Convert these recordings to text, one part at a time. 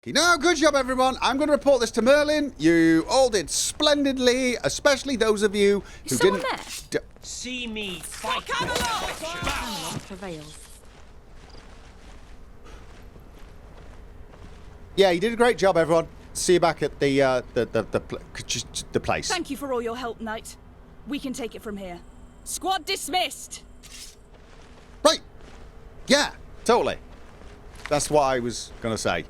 No, good job, everyone. I'm going to report this to Merlin. You all did splendidly, especially those of you who didn't... There? See me fight. Camelot prevails. Yeah, you did a great job, everyone. See you back at the place. Thank you for all your help, Knight. We can take it from here. Squad dismissed. Right. Yeah, totally. That's what I was going to say.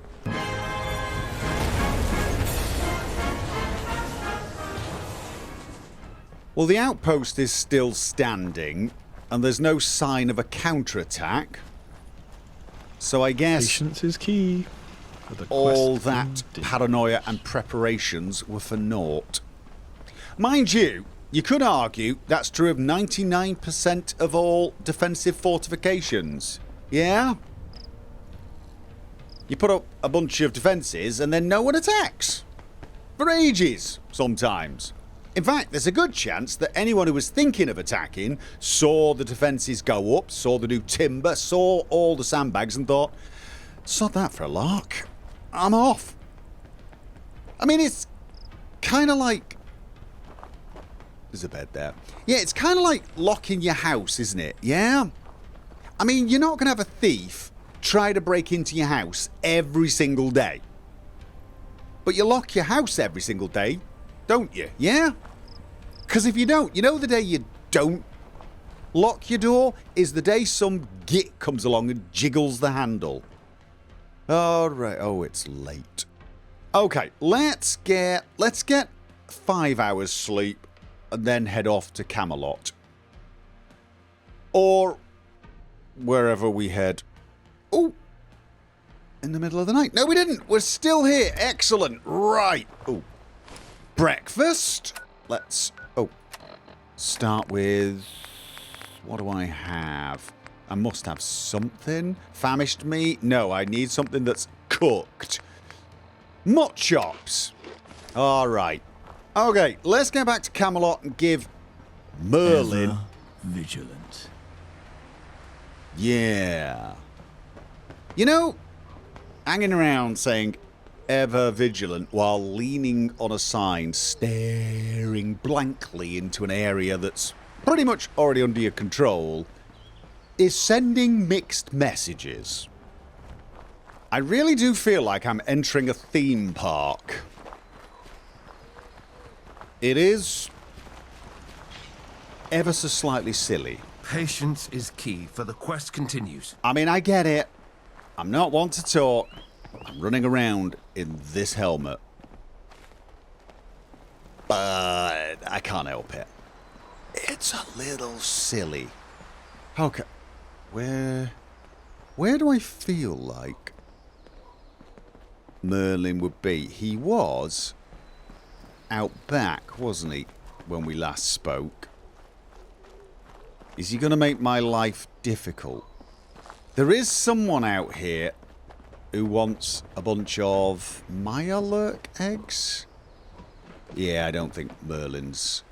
Well, the outpost is still standing, and there's no sign of a counterattack. So I guess... Patience is key. All that paranoia and preparations were for naught. Mind you, you could argue that's true of 99% of all defensive fortifications. Yeah? You put up a bunch of defences and then no one attacks. For ages, sometimes. In fact, there's a good chance that anyone who was thinking of attacking saw the defences go up, saw the new timber, saw all the sandbags and thought, sod that for a lark. I'm off. I mean, it's kind of like... There's a bed there. Yeah, it's kind of like locking your house, isn't it? Yeah? I mean, you're not going to have a thief try to break into your house every single day. But you lock your house every single day, don't you? Yeah? Because if you don't, you know the day you don't lock your door is the day some git comes along and jiggles the handle. All right. Oh, it's late. Okay, let's get 5 hours sleep and then head off to Camelot. Or wherever we head. Oh, in the middle of the night. No, we didn't. We're still here. Excellent. Right. Oh, breakfast. Let's start with, what do I have? I must have something. Famished meat? No, I need something that's cooked. Mutt chops. All right. Okay, let's go back to Camelot and give Merlin... Ever vigilant. Yeah. You know, hanging around saying ever vigilant while leaning on a sign, staring blankly into an area that's pretty much already under your control, is sending mixed messages. I really do feel like I'm entering a theme park. It is ever so slightly silly. Patience is key, for the quest continues. I mean, I get it. I'm not one to talk. I'm running around in this helmet. But I can't help it. It's a little silly. Okay. Where do I feel like Merlin would be? He was out back, wasn't he, when we last spoke? Is he going to make my life difficult? There is someone out here who wants a bunch of Mirelurk eggs? Yeah, I don't think Merlin's...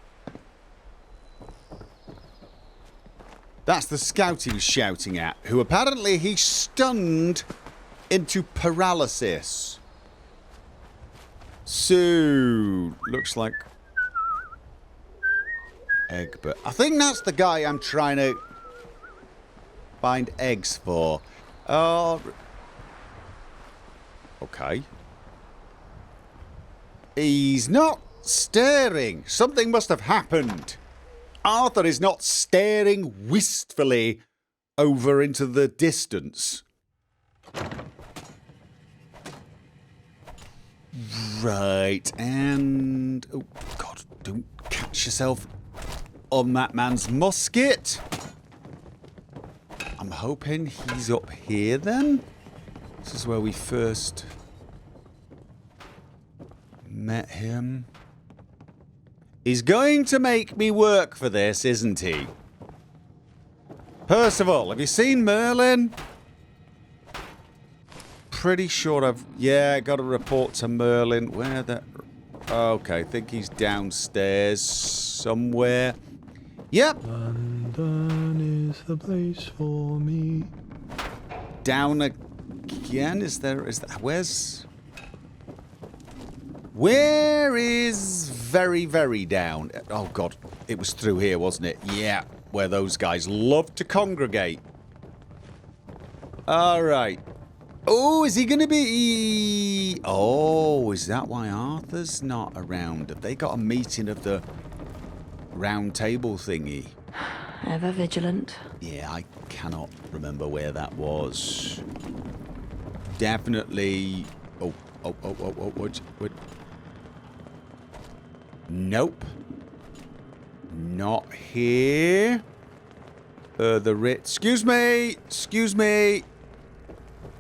That's the scout he was shouting at, who apparently he stunned into paralysis. So, looks like Egbert. I think that's the guy I'm trying to find eggs for. Oh, okay. He's not staring. Something must have happened. Arthur is not staring wistfully over into the distance. Right, and... oh, God, don't catch yourself on that man's musket. I'm hoping he's up here, then. This is where we first met him. He's going to make me work for this, isn't he? Percival, have you seen Merlin? Pretty sure I've... yeah, got a report to Merlin. Where the... okay, I think he's downstairs somewhere. Yep. London is the place for me. Down again? Is there... where's... Where is very, very down? Oh, God. It was through here, wasn't it? Yeah, where those guys love to congregate. All right. Oh, is he going to be... Oh, is that why Arthur's not around? Have they got a meeting of the round table thingy? Ever vigilant. Yeah, I cannot remember where that was. Definitely... Oh, what? Nope. Not here. Excuse me.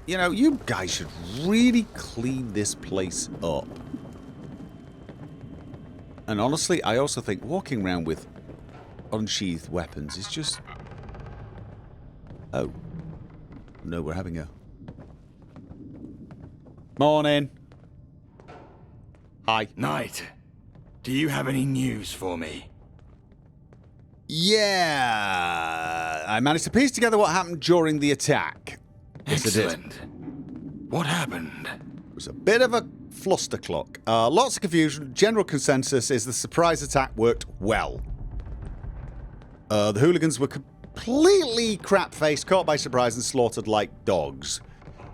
You know, you guys should really clean this place up. And honestly, I also think walking around with unsheathed weapons is just... Oh. No, we're having a... Morning. Hi. Knight, do you have any news for me? Yeah. I managed to piece together what happened during the attack. Yes, Excellent. What happened? It was a bit of a flustercluck. Lots of confusion. General consensus is the surprise attack worked well. The hooligans were completely crap-faced, caught by surprise and slaughtered like dogs.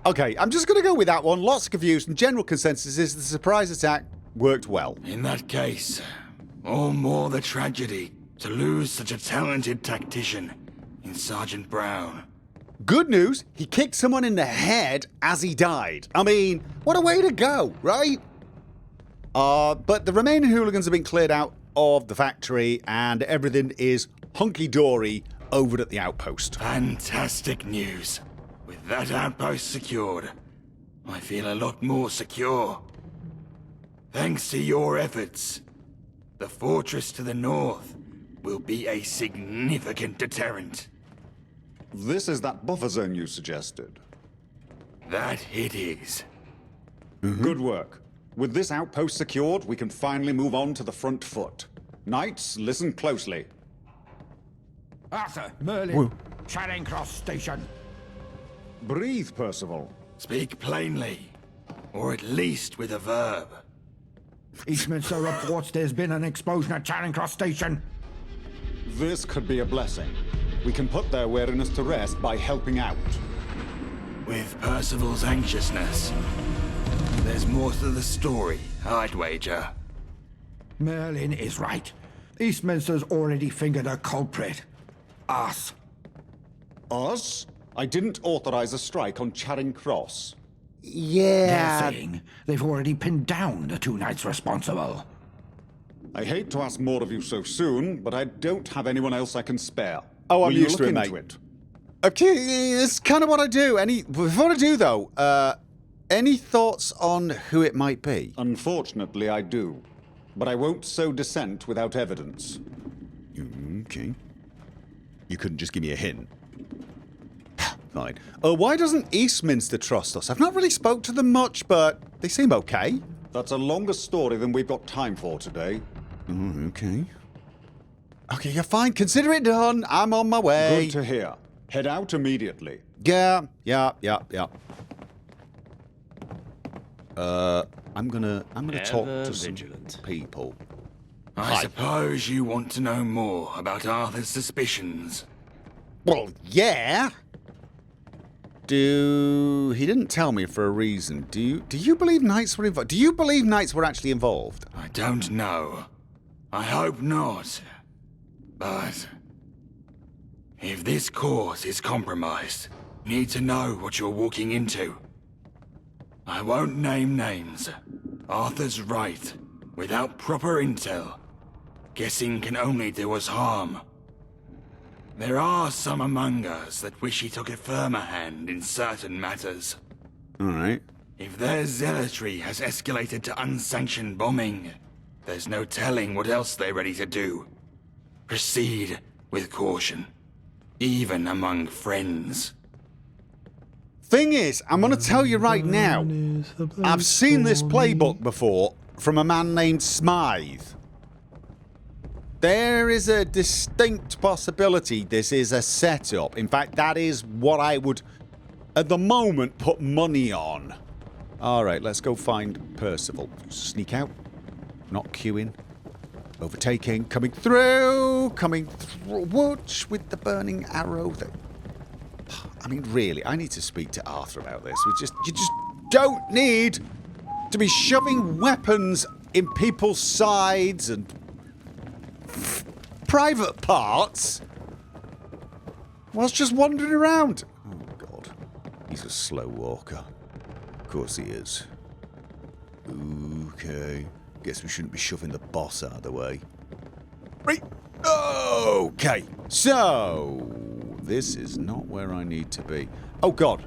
Okay, I'm just going to go with that one. Lots of confusion. General consensus is the surprise attack worked well. In that case, all more the tragedy to lose such a talented tactician in Sergeant Brown. Good news, he kicked someone in the head as he died. I mean, what a way to go, right? But the remaining hooligans have been cleared out of the factory and everything is hunky-dory over at the outpost. Fantastic news. With that outpost secured, I feel a lot more secure. Thanks to your efforts, the fortress to the north will be a significant deterrent. This is that buffer zone you suggested. That it is. Good work. With this outpost secured, we can finally move on to the front foot. Knights, listen closely. Arthur, Merlin, Charing Cross Station. Breathe, Percival. Speak plainly, or at least with a verb. Eastminster reports there's been an explosion at Charing Cross Station. This could be a blessing. We can put their weariness to rest by helping out. With Percival's anxiousness, there's more to the story, I'd wager. Merlin is right. Eastminster's already fingered a culprit. Us. Us? I didn't authorize a strike on Charing Cross. Yeah. They're saying they've already pinned down the two knights responsible. I hate to ask more of you so soon, but I don't have anyone else I can spare. Oh, I'm Will you used to look it, into mate. Okay, it's kind of what I do. Before I do, though, any thoughts on who it might be? Unfortunately, I do. But I won't sow dissent without evidence. Okay. You couldn't just give me a hint. Fine. Why doesn't Eastminster trust us? I've not really spoke to them much, but they seem okay. That's a longer story than we've got time for today. Okay. Okay, you're fine. Consider it done. I'm on my way. Good to hear. Head out immediately. Yeah. I'm gonna talk to some people. I suppose you want to know more about Arthur's suspicions. Well, yeah. He didn't tell me for a reason. Do you believe knights were involved? Do you believe knights were actually involved? I don't know. I hope not. But if this cause is compromised, you need to know what you're walking into. I won't name names. Arthur's right. Without proper intel, guessing can only do us harm. There are some among us that wish he took a firmer hand in certain matters. Alright. If their zealotry has escalated to unsanctioned bombing, there's no telling what else they're ready to do. Proceed with caution, even among friends. Thing is, I'm gonna tell you right now, I've seen this playbook before from a man named Smythe. There is a distinct possibility this is a setup. In fact, that is what I would, at the moment, put money on. Alright, let's go find Percival. Sneak out. Not queuing. Overtaking. Coming through. Watch with the burning arrow. I mean, really, I need to speak to Arthur about this. You just don't need to be shoving weapons in people's sides and private parts whilst just wandering around. Oh, God. He's a slow walker. Of course he is. Okay. Guess we shouldn't be shoving the boss out of the way. Right. Okay. So, this is not where I need to be. Oh, God.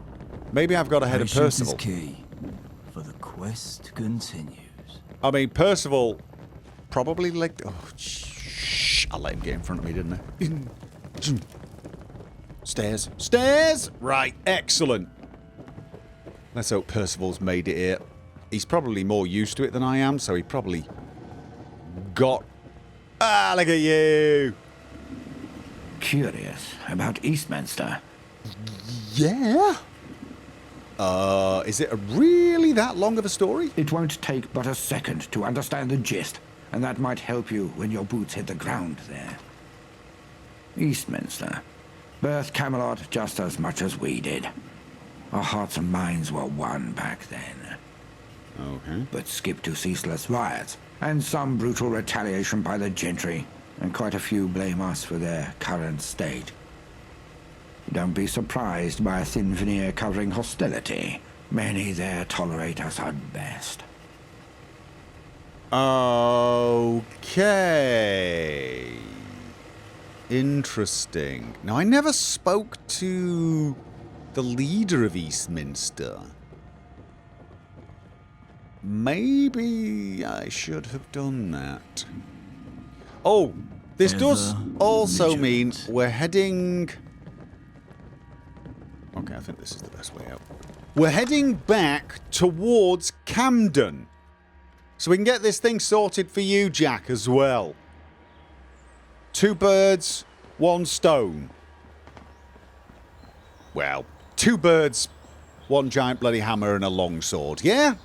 Maybe I've got ahead of Percival. Patience is key, for the quest continues. I mean, Percival probably like... Oh, shh. I let him get in front of me, didn't I? Stairs. Stairs! Right, excellent. Let's hope Percival's made it here. He's probably more used to it than I am, so he probably got... Ah, look at you! Curious about Eastminster. Yeah? Is it really that long of a story? It won't take but a second to understand the gist, and that might help you when your boots hit the ground there. Eastminster. Birthed Camelot just as much as we did. Our hearts and minds were one back then. Okay. But skip to ceaseless riots, and some brutal retaliation by the gentry, and quite a few blame us for their current state. Don't be surprised by a thin veneer covering hostility. Many there tolerate us at best. Okay. Interesting. Now, I never spoke to the leader of Eastminster. Maybe I should have done that. Oh, this does also mean we're heading... Okay, I think this is the best way out. We're heading back towards Camden. So we can get this thing sorted for you, Jack, as well. 2 birds, 1 stone. Well, 2 birds, 1 giant bloody hammer and a long sword, yeah?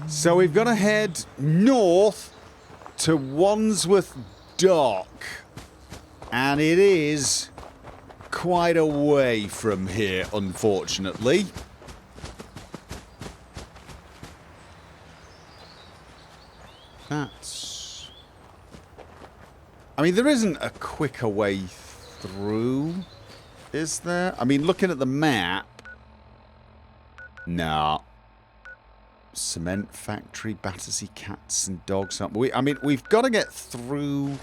So we've got to head north to Wandsworth Dock. And it is quite a way from here, unfortunately. That's... I mean, there isn't a quicker way through, is there? I mean, looking at the map... Nah. Cement factory, Battersea cats and dogs. I mean, we've got to get through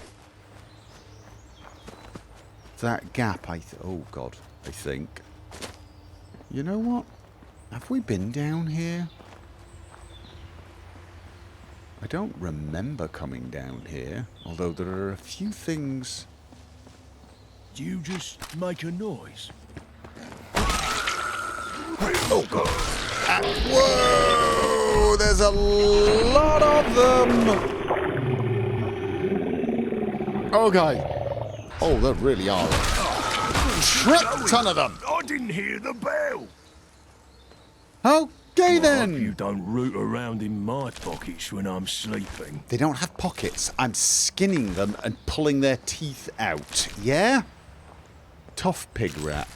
that gap, oh, God, I think. You know what? Have we been down here? I don't remember coming down here, although there are a few things... Do you just make a noise? Oh, God. Whoa! There's a lot of them! Okay. Oh, there really are a ton of them! I didn't hear the bell! Okay, I then! hope you don't root around in my pockets when I'm sleeping. They don't have pockets. I'm skinning them and pulling their teeth out. Yeah? Tough pig rat.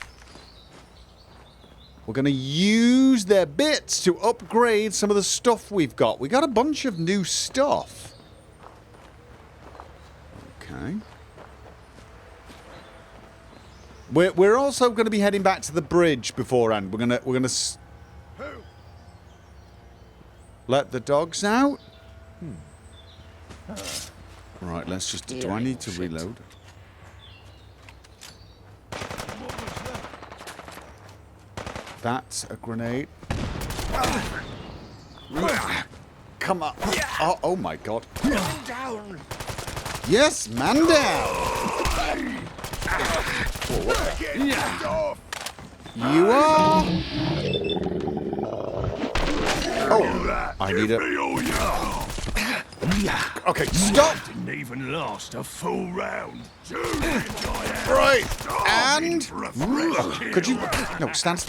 We're going to use their bits to upgrade some of the stuff we've got. We got a bunch of new stuff. Okay. We're also going to be heading back to the bridge beforehand. We're gonna let the dogs out. Right, let's just... Do I need to reload? That's a grenade. Come on. Oh my God. Down! Yes, man down. You are. Oh, I need a... Okay, stop. Didn't even last a full round. Right, and... Could you... No, stand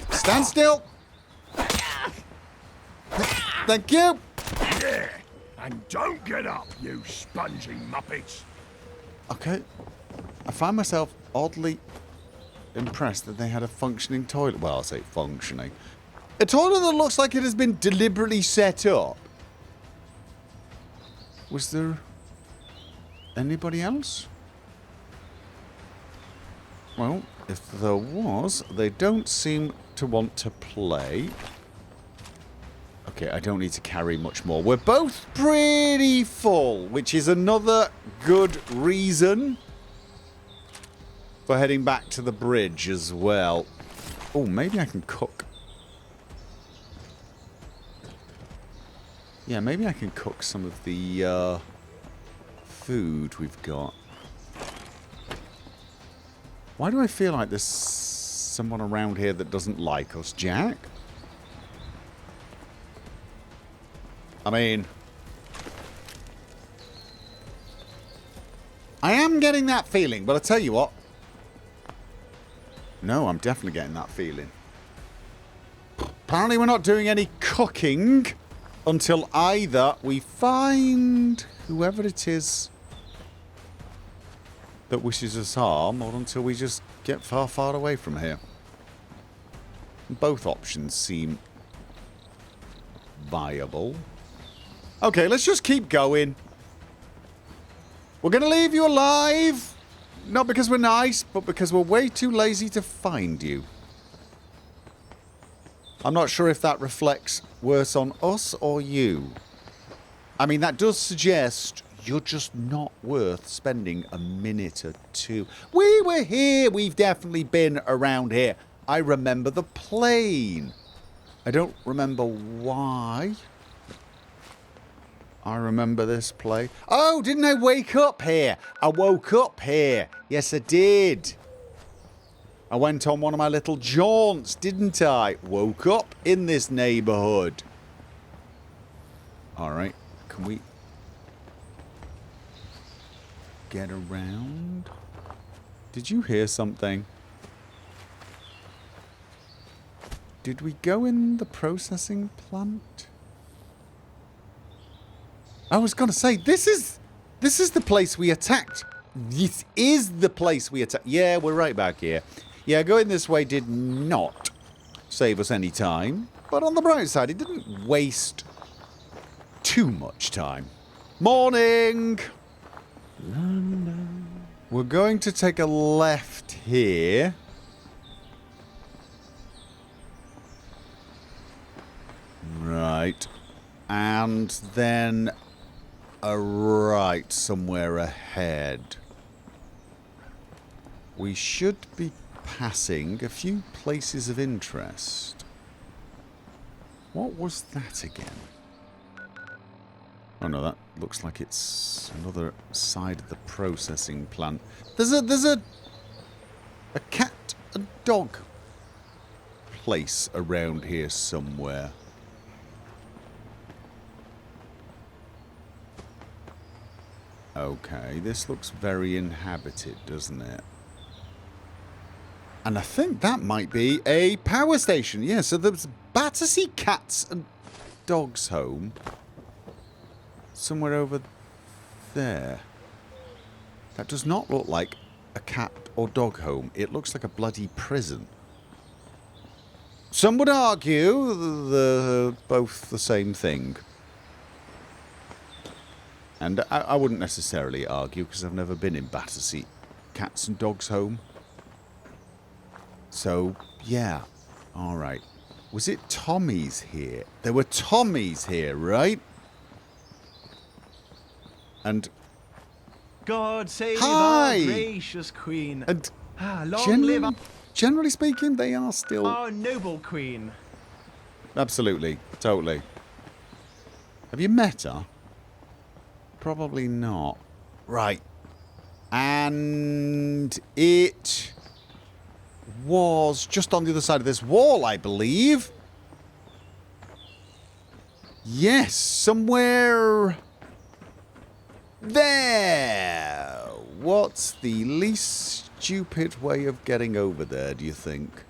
still. Thank you. Yeah, and don't get up, you spongy muppets. Okay. I find myself oddly impressed that they had a functioning toilet. Well, I'll say functioning. A toilet that looks like it has been deliberately set up. Was there anybody else? Well, if there was, they don't seem to want to play. Okay, I don't need to carry much more. We're both pretty full, which is another good reason for heading back to the bridge as well. Oh, maybe I can cook. Yeah, maybe I can cook some of the food we've got. Why do I feel like there's someone around here that doesn't like us, Jack? I mean, I am getting that feeling, but I tell you what. No, I'm definitely getting that feeling. Apparently we're not doing any cooking until either we find whoever it is that wishes us harm, or until we just get far, far away from here. Both options seem viable. Okay, let's just keep going. We're going to leave you alive. Not because we're nice, but because we're way too lazy to find you. I'm not sure if that reflects worse on us or you. I mean, that does suggest you're just not worth spending a minute or two. We were here. We've definitely been around here. I remember the plane. I don't remember why. I remember this play. Oh, didn't I wake up here? I woke up here. Yes, I did. I went on one of my little jaunts, didn't I? Woke up in this neighborhood. All right. Can we get around? Did you hear something? Did we go in the processing plant? I was going to say, this is the place we attacked. This is the place we attacked. Yeah, we're right back here. Yeah, going this way did not save us any time. But on the bright side, it didn't waste too much time. Morning! We're going to take a left here. Right. And then a right somewhere ahead. We should be passing a few places of interest. What was that again? Oh no, that looks like it's another side of the processing plant. There's a cat and dog place around here somewhere. Okay, this looks very inhabited, doesn't it? And I think that might be a power station. Yeah, so there's Battersea Cats and Dogs Home. Somewhere over there. That does not look like a cat or dog home. It looks like a bloody prison. Some would argue they're both the same thing. And I wouldn't necessarily argue, because I've never been in Battersea Cats and Dogs Home. So, yeah. Alright. Was it Tommy's here? There were Tommy's here, right? And... God save Hi! our gracious queen. And long live our... generally speaking, they are still... our noble queen. Absolutely. Totally. Have you met her? Probably not. Right. And it was just on the other side of this wall, I believe. Yes, somewhere there. What's the least stupid way of getting over there, do you think?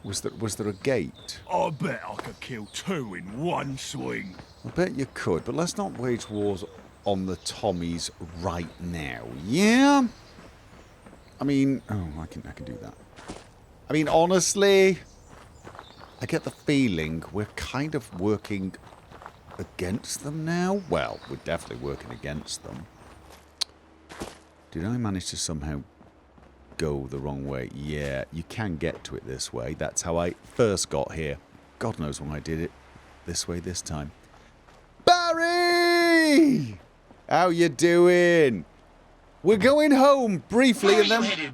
Was there a gate? I bet I could kill 2 in one swing. I bet you could, but let's not wage wars on the Tommies right now. Yeah? I mean, oh, I can do that. I mean, honestly, I get the feeling we're kind of working against them now. Well, we're definitely working against them. Did I manage to somehow go the wrong way? Yeah, you can get to it this way. That's how I first got here. God knows why I did it this way this time. Barry! How you doing? We're going home briefly and then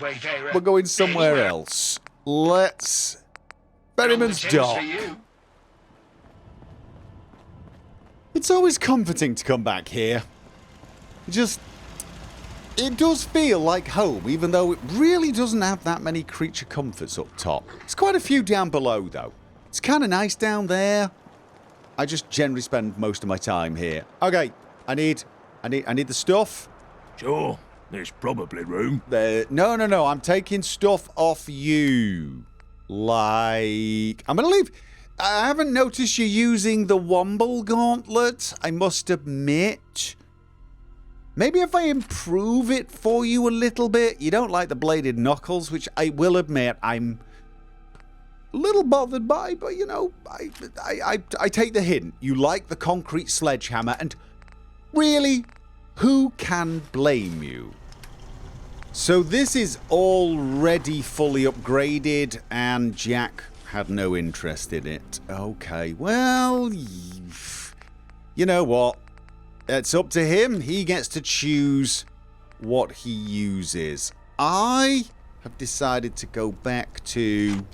we're going somewhere else. Let's... Berryman's Dock. It's always comforting to come back here. It does feel like home, even though it really doesn't have that many creature comforts up top. There's quite a few down below, though. It's kind of nice down there. I just generally spend most of my time here. Okay, I need the stuff. Sure, there's probably room. No, I'm taking stuff off you. Like, I'm gonna leave. I haven't noticed you using the Womble Gauntlet, I must admit. Maybe if I improve it for you a little bit. You don't like the bladed knuckles, which I will admit I'm a little bothered by, but you know, I take the hint. You like the concrete sledgehammer, and really, who can blame you? So this is already fully upgraded, and Jack had no interest in it. Okay, well, you know what? It's up to him. He gets to choose what he uses. I have decided to go back to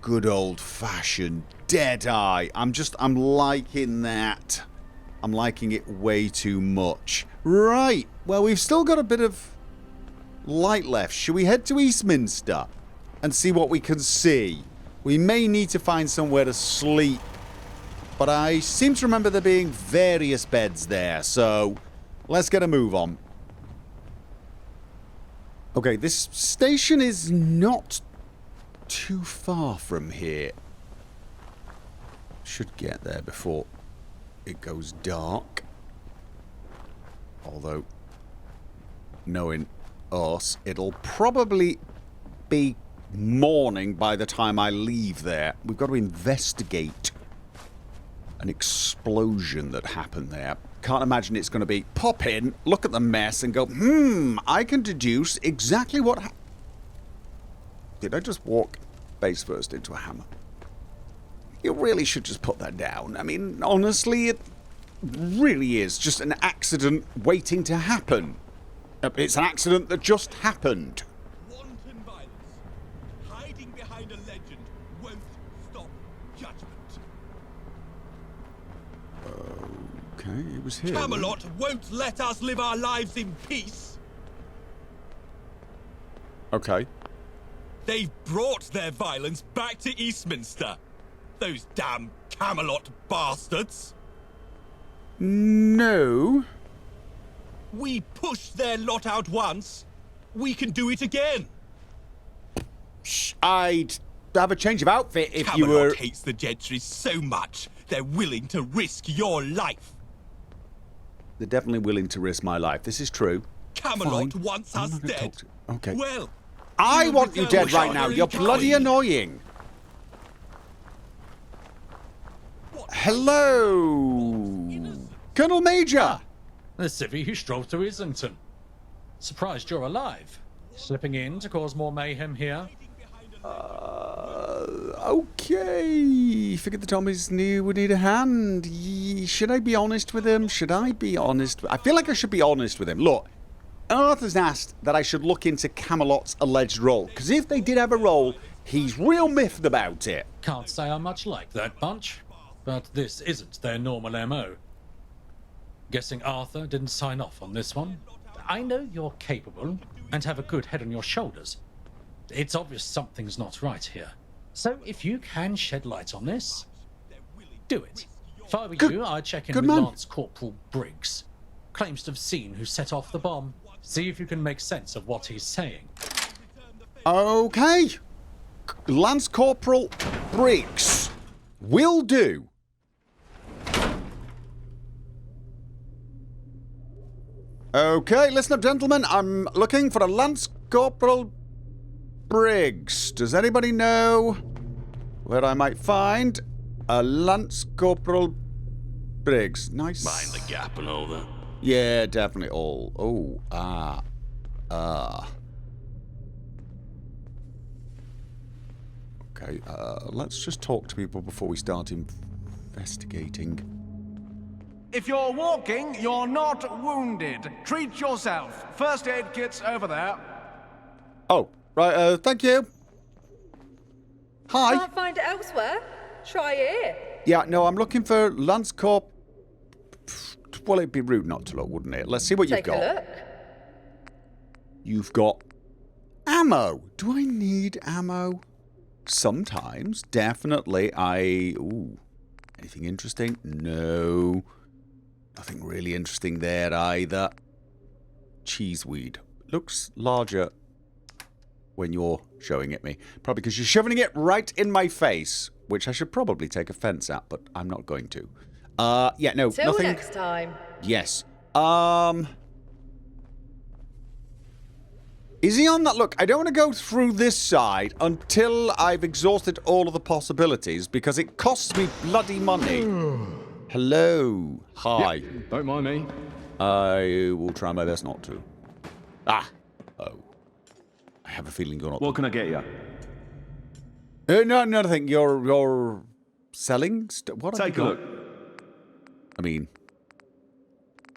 good old-fashioned Deadeye. I'm liking that. I'm liking it way too much. Right. Well, we've still got a bit of light left. Should we head to Eastminster and see what we can see? We may need to find somewhere to sleep, but I seem to remember there being various beds there, so let's get a move on. Okay, this station is not too far from here. Should get there before it goes dark. Although, knowing us, it'll probably be morning by the time I leave there. We've got to investigate an explosion that happened there. Can't imagine it's going to be pop in, look at the mess, and go, I can deduce exactly what happened. Did I just walk face first into a hammer? You really should just put that down. I mean, honestly, it really is just an accident waiting to happen. It's an accident that just happened. Wanton violence. Hiding behind a legend won't stop judgment. Okay, it was here. Camelot won't let us live our lives in peace. Okay. They've brought their violence back to Eastminster. Those damn Camelot bastards. No. We pushed their lot out once. We can do it again. I'd have a change of outfit if Camelot you were... hates the gentry so much, they're willing to risk your life. They're definitely willing to risk my life. This is true. Camelot Fine. wants I'm us not gonna dead. talk to... Okay. Well, I you'll want you return dead right now. Charing You're bloody kind. annoying. Hello, Colonel Major. The civvy who strolled to Islington. Surprised you're alive. Slipping in to cause more mayhem here? Okay. Figured the Tommies would need a hand. Should I be honest with him? Should I be honest? I feel like I should be honest with him. Look, Arthur's asked that I should look into Camelot's alleged role, because if they did have a role, he's real miffed about it. Can't say I'm much like that bunch, but this isn't their normal MO. Guessing Arthur didn't sign off on this one? I know you're capable and have a good head on your shoulders. It's obvious something's not right here. So if you can shed light on this, do it. If I were you, I'd check in with Lance Corporal Briggs. Claims to have seen who set off the bomb. See if you can make sense of what he's saying. Okay. Lance Corporal Briggs. Will do. Okay, listen up, gentlemen. I'm looking for a Lance Corporal Briggs. Does anybody know where I might find a Lance Corporal Briggs? Nice. Mind the gap and all that. Yeah, definitely all. Okay, let's just talk to people before we start investigating. If you're walking, you're not wounded. Treat yourself. First aid kit's over there. Oh, right, thank you. Hi. Can't find it elsewhere? Try here. Yeah, no, I'm looking for Lance Corp. Well, it'd be rude not to look, wouldn't it? Let's see what you've got. Take a look. You've got ammo. Do I need ammo? Sometimes. Definitely. Ooh. Anything interesting? No. Nothing really interesting there either. Cheeseweed. Looks larger when you're showing it me. Probably because you're shoving it right in my face, which I should probably take offense at, but I'm not going to. Yeah, no, Till nothing. next time. Yes. Is he on that? Look, I don't want to go through this side until I've exhausted all of the possibilities, because it costs me bloody money. Hello. Hi. Yep, don't mind me. I will try my best not to. Oh. I have a feeling you're not. What can I get you? No, nothing. You're selling stuff. What? Take a look. I mean,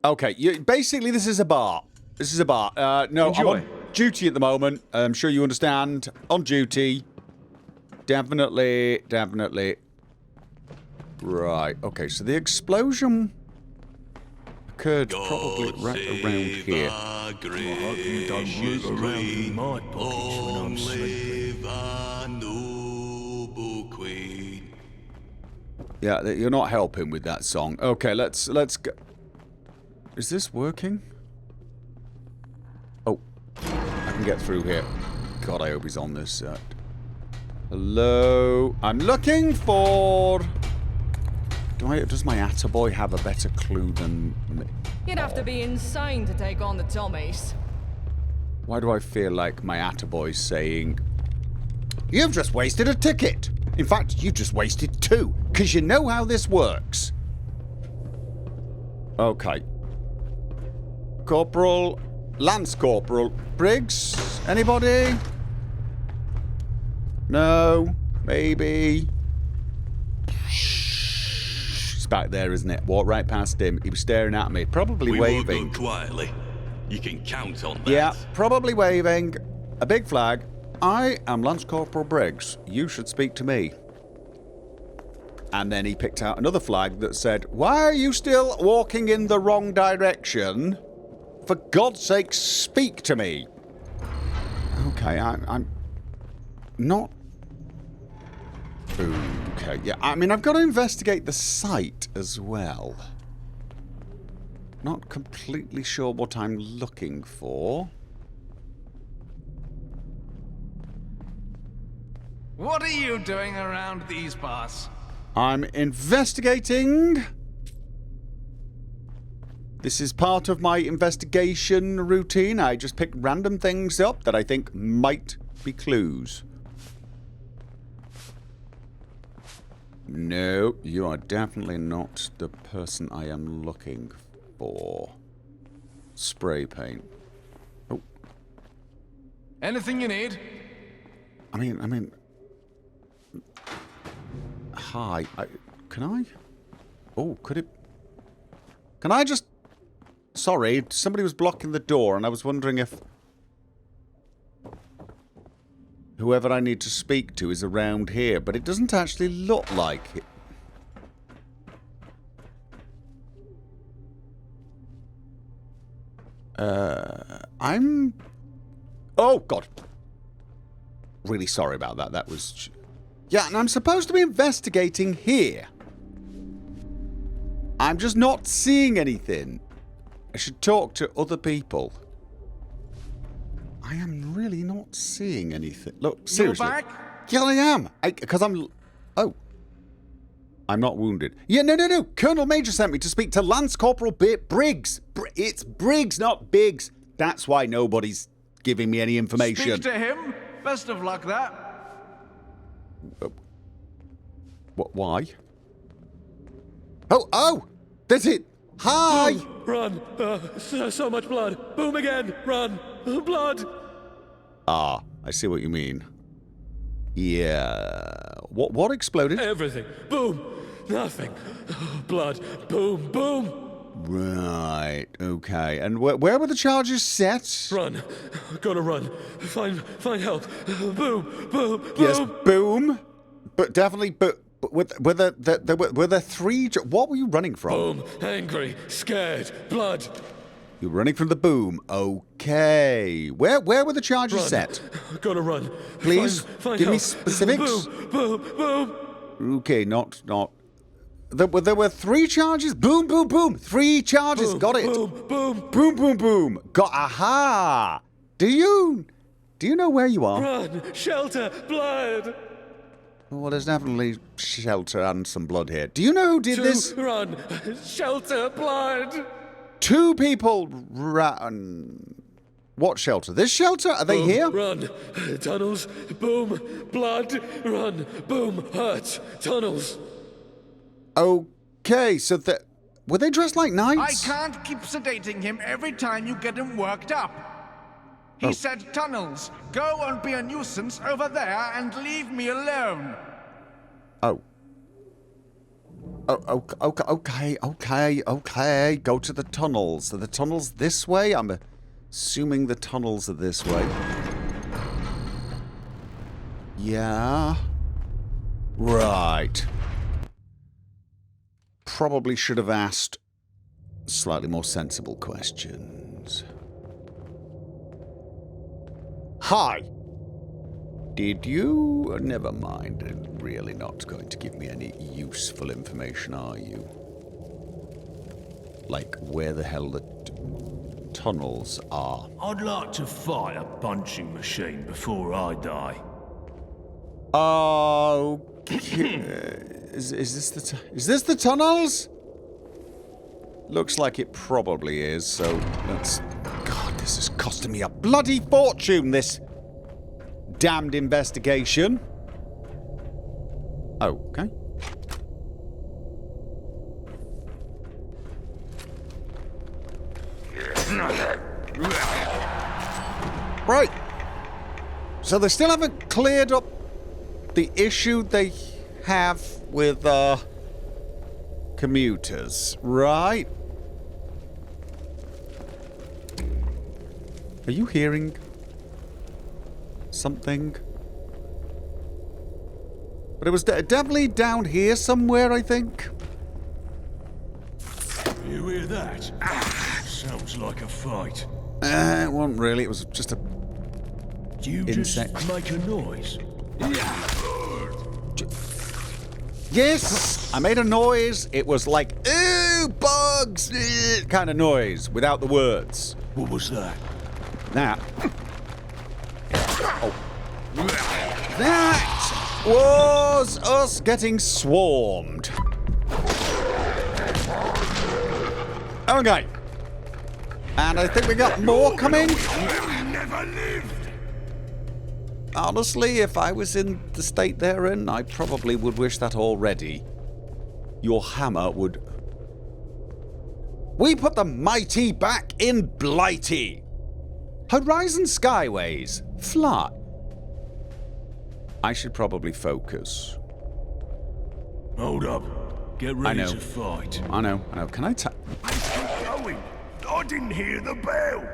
okay. Basically, this is a bar. This is a bar. No, Enjoy. I'm on duty at the moment. I'm sure you understand. On duty. Definitely. Right. Okay. So the explosion occurred probably right around here. I hope you don't root around in my pockets when I'm sleeping. Yeah, you're not helping with that song. Okay, let's go. Is this working? Oh, I can get through here. God, I hope he's on this set. Hello, I'm looking for. Does my Attaboy have a better clue than me? You'd have to be insane to take on the Tommies. Why do I feel like my Attaboy's saying, "You've just wasted a ticket"? In fact, you've just wasted two, because you know how this works. Okay. Lance Corporal Briggs, anybody? No, maybe. It's back there, isn't it? Walked right past him. He was staring at me, probably waving. We will go quietly. You can count on that. Yeah, probably waving. A big flag. I am Lance Corporal Briggs. You should speak to me. And then he picked out another flag that said, "Why are you still walking in the wrong direction? For God's sake, speak to me." Okay, I'm not. Okay, yeah, I mean, I've got to investigate the site as well. Not completely sure what I'm looking for. What are you doing around these parts? I'm investigating. This is part of my investigation routine. I just pick random things up that I think might be clues. No, you are definitely not the person I am looking for. Spray paint. Oh. Anything you need? I mean... Hi. Can I? Oh, could it... Can I just... Sorry, somebody was blocking the door and I was wondering if... whoever I need to speak to is around here, but it doesn't actually look like it. I'm... Oh, God. Really sorry about that. That was... Yeah, and I'm supposed to be investigating here. I'm just not seeing anything. I should talk to other people. I am really not seeing anything. Look, seriously. You're back? Yeah, I am. Because I'm... Oh. I'm not wounded. Yeah, no. Colonel Major sent me to speak to Lance Corporal Briggs. It's Briggs, not Biggs. That's why nobody's giving me any information. Speak to him. Best of luck there. Why? Oh! That's it! Hi! Boom, run! So much blood! Boom again! Run! Blood! Ah, I see what you mean. Yeah... What exploded? Everything! Boom! Nothing! Blood! Boom! Boom! Right, okay. And where were the charges set? Run! Gotta run! Find help! Boom! Boom! Yes, Boom! boom! But definitely, were there three... What were you running from? Boom! Angry! Scared! Blood! You're running from the boom. Okay. Where were the charges set? Gotta run. Please, find give me help. specifics. Boom! Okay, not... There were three charges? Boom, boom, boom! Three charges, Boom, got it! boom! Boom, boom, boom! Aha! Do you know where you are? Run! Shelter! Blood! Well, there's definitely shelter and some blood here. Do you know who did this? Run! Shelter! Blood! Two people ran... What shelter? This shelter? Are they here? Run! Tunnels! Boom! Blood! Run! Boom! Hurt! Tunnels! Okay, so were they dressed like knights? I can't keep sedating him every time you get him worked up. He said tunnels. Go and be a nuisance over there and leave me alone. Okay. Go to the tunnels. Are the tunnels this way? I'm assuming the tunnels are this way. Yeah. Right. Probably should have asked slightly more sensible questions. Hi. Did you... Never mind. You're really not going to give me any useful information, are you? Like where the hell the tunnels are. I'd like to fight a punching machine before I die. Okay. Is this the tunnels? Looks like it probably is, so let's... God, this is costing me a bloody fortune, this damned investigation. Okay. Right. So they still haven't cleared up the issue they have with commuters, right? Are you hearing something? But it was definitely down here somewhere, I think. You hear that? Sounds like a fight. It wasn't really. It was just a You insect. just make a noise. Yes, I made a noise. It was like, ooh, bugs, kind of noise without the words. What was that? That. That was us getting swarmed. Okay. And I think we got more coming. Never lived. Honestly, if I was in the state they're in, I probably would wish that already. Your hammer would... We put the mighty back in Blighty. Horizon Skyways. Fly. I should probably focus. Hold up. Get ready to fight. I know. Can I tap? Going. I didn't hear the bell.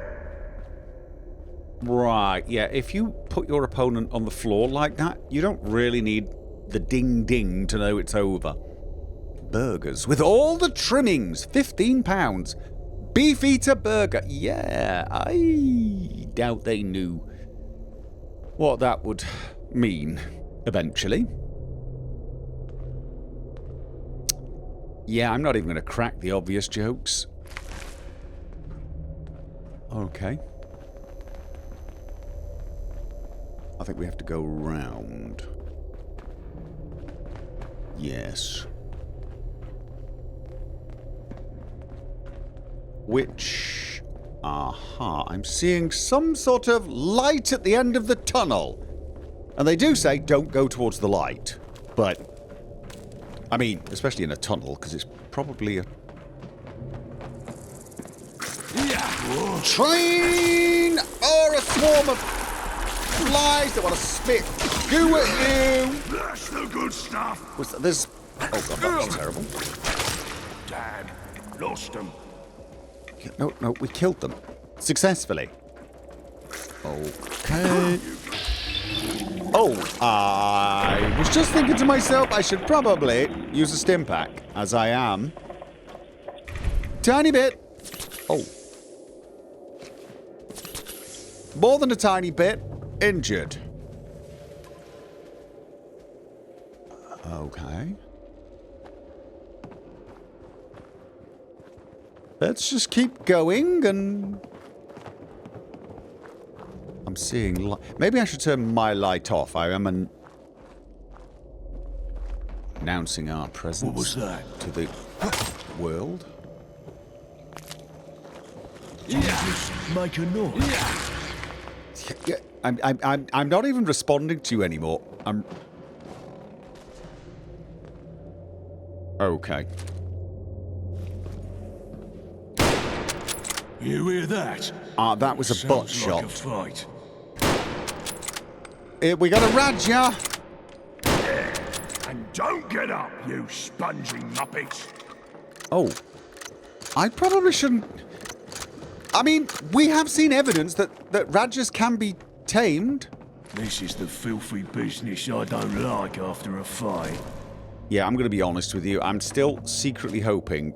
Right, yeah, if you put your opponent on the floor like that, you don't really need the ding-ding to know it's over. Burgers with all the trimmings, £15. Beefeater burger. Yeah, I doubt they knew what that would mean eventually. Yeah, I'm not even going to crack the obvious jokes. Okay. I think we have to go round. Yes. Which... Aha, I'm seeing some sort of light at the end of the tunnel. And they do say don't go towards the light. But, I mean, especially in a tunnel, because it's probably a... Train! Or a swarm of flies that want to spit goo at you! That's the good stuff! There's... Oh god, that was terrible. Dad, lost them. No, we killed them. Successfully. Okay. Oh, I was just thinking to myself I should probably use a stim pack, as I am. Tiny bit. Oh. More than a tiny bit. Injured. Okay. Let's just keep going and... I'm seeing light. Maybe I should turn my light off. I am announcing our presence. What was that? To the world. Just make a noise. Yeah, I'm not even responding to you anymore. I'm... Okay. You hear that? That was a butt Sounds shot. like a fight. We got a Radja. And don't get up, you spongy muppets. Oh. I probably shouldn't... I mean, we have seen evidence that Radjas can be tamed. This is the filthy business I don't like after a fight. Yeah, I'm going to be honest with you. I'm still secretly hoping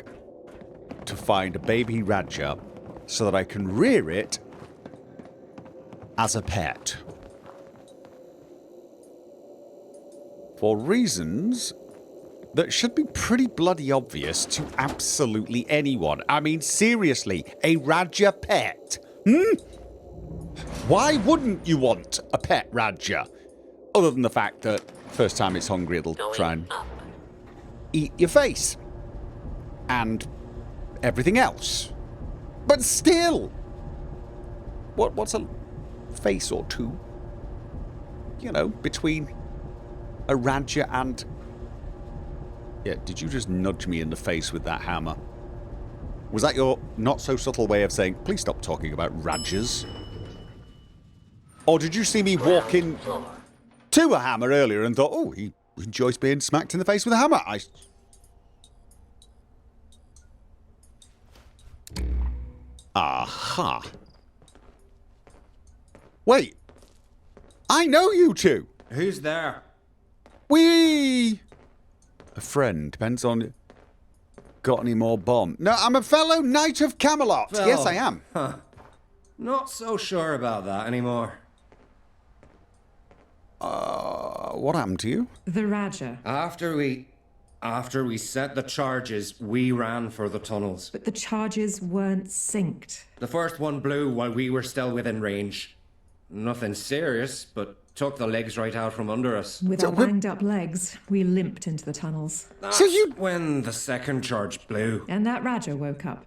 to find a baby Radja so that I can rear it as a pet. For reasons that should be pretty bloody obvious to absolutely anyone. I mean, seriously, a Radja pet? Why wouldn't you want a pet Radja? Other than the fact that first time it's hungry, it'll try and eat your face. And everything else. But still! What's a face or two? You know, between a Radja and... Yeah, did you just nudge me in the face with that hammer? Was that your not-so-subtle way of saying, please stop talking about Radjas? Or did you see me walk in to a hammer earlier and thought, oh, he enjoys being smacked in the face with a hammer? Aha. Wait. I know you two. Who's there? A friend. Depends on... Got any more bomb? No, I'm a fellow knight of Camelot. Well, yes, I am. Huh. Not so sure about that anymore. What happened to you? The Raja. After we set the charges, we ran for the tunnels. But the charges weren't synced. The first one blew while we were still within range. Nothing serious, but took the legs right out from under us. With our banged-up legs, we limped into the tunnels. That's when the second charge blew. And that Raja woke up.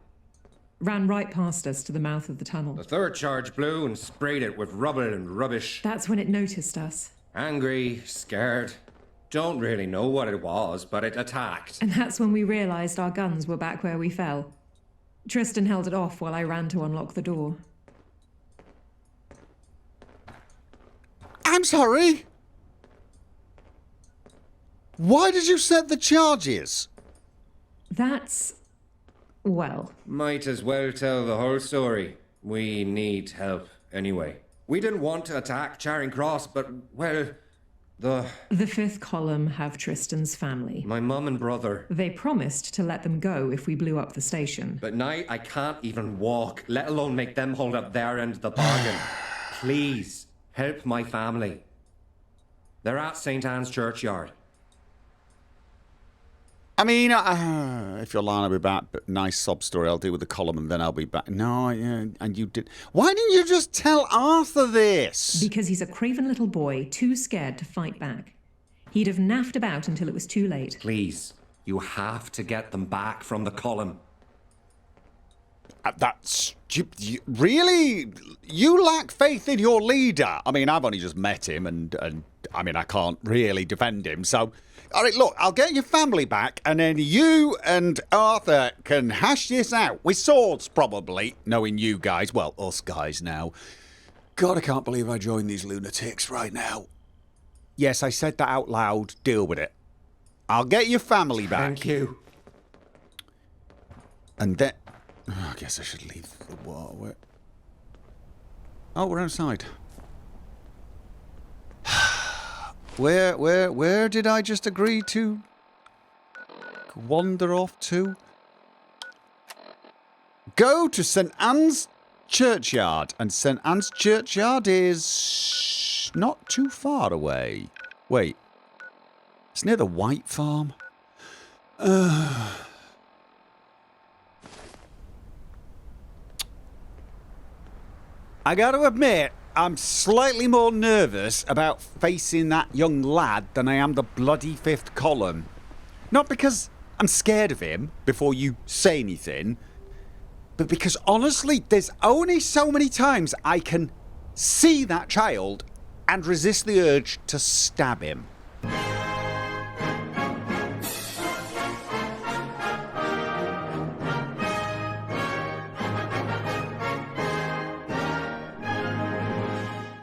Ran right past us to the mouth of the tunnel. The third charge blew and sprayed it with rubble and rubbish. That's when it noticed us. Angry, scared. Don't really know what it was, but it attacked. And that's when we realised our guns were back where we fell. Tristan held it off while I ran to unlock the door. I'm sorry. Why did you set the charges? That's... well... Might as well tell the whole story. We need help, anyway. We didn't want to attack Charing Cross, but, well, the fifth column have Tristan's family. My mum and brother. They promised to let them go if we blew up the station. But now I can't even walk, let alone make them hold up their end of the bargain. Please, help my family. They're at St. Anne's Churchyard. I mean, if you're lying, I'll be back. But nice sob story. I'll deal with the column and then I'll be back. No, and you did. Why didn't you just tell Arthur this? Because he's a craven little boy, too scared to fight back. He'd have naffed about until it was too late. Please, you have to get them back from the column. Really? You lack faith in your leader? I mean, I've only just met him, and I mean, I can't really defend him, so... All right, look, I'll get your family back, and then you and Arthur can hash this out. With swords, probably, knowing you guys. Well, us guys now. God, I can't believe I joined these lunatics right now. Yes, I said that out loud. Deal with it. I'll get your family back. Thank you. And then... Oh, I guess I should leave the water. Oh, we're outside. Where did I just agree to wander off to? Go to St. Anne's Churchyard. And St. Anne's Churchyard is not too far away. Wait. It's near the White Farm. I gotta admit, I'm slightly more nervous about facing that young lad than I am the bloody fifth column. Not because I'm scared of him before you say anything, but because honestly, there's only so many times I can see that child and resist the urge to stab him.